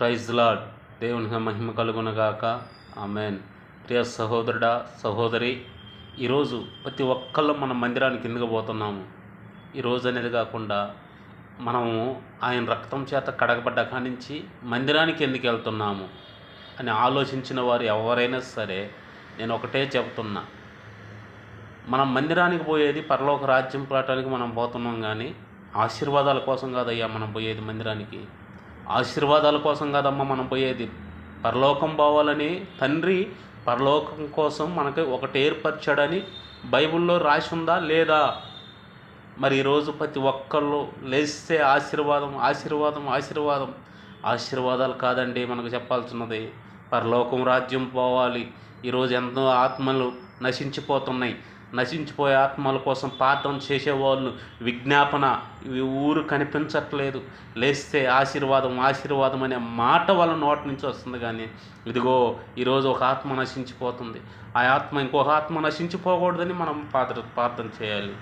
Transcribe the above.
Praise lord. దేవునికి మహిమ కలుగునగాక. Amen. ప్రియ సహోదరుడా, సహోదరి, ఈరోజు ప్రతి ఒక్కళ్ళు మనం మందిరానికి ఎందుకు పోతున్నాము? ఈరోజు అనేది కాకుండా మనము ఆయన రక్తం చేత కడగబడ్డ కానించి మందిరానికి ఎందుకు వెళ్తున్నాము అని ఆలోచించిన వారు ఎవరైనా సరే నేను ఒకటే చెబుతున్నా, మనం మందిరానికి పోయేది పరలోక రాజ్యం పోవటానికి మనం పోతున్నాం, కానీ ఆశీర్వాదాల కోసం కాదయ్యా మనం పోయేది. మందిరానికి ఆశీర్వాదాల కోసం కాదమ్మా మనం పోయేది. పరలోకం పోవాలని తండ్రి పరలోకం కోసం మనకి ఒకటి ఏర్పరచాడని బైబిల్లో రాసి ఉందా లేదా? మరి ఈరోజు ప్రతి ఒక్కళ్ళు లేస్తే ఆశీర్వాదం ఆశీర్వాదం ఆశీర్వాదం. ఆశీర్వాదాలు కాదండి మనకు చెప్పాల్సినది, పరలోకం రాజ్యం పోవాలి. ఈరోజు ఎంతో ఆత్మలు నశించిపోతున్నాయి. నశించిపోయే ఆత్మల కోసం ప్రార్థన చేసేవాళ్ళు విజ్ఞాపన ఊరు కనిపించట్లేదు. లేస్తే ఆశీర్వాదం ఆశీర్వాదం అనే మాట వాళ్ళ నోటి నుంచి వస్తుంది, కానీ ఇదిగో ఈరోజు ఒక ఆత్మ నశించిపోతుంది. ఆ ఆత్మ ఇంకొక ఆత్మ నశించిపోకూడదని మనం ప్రార్థన చేయాలి.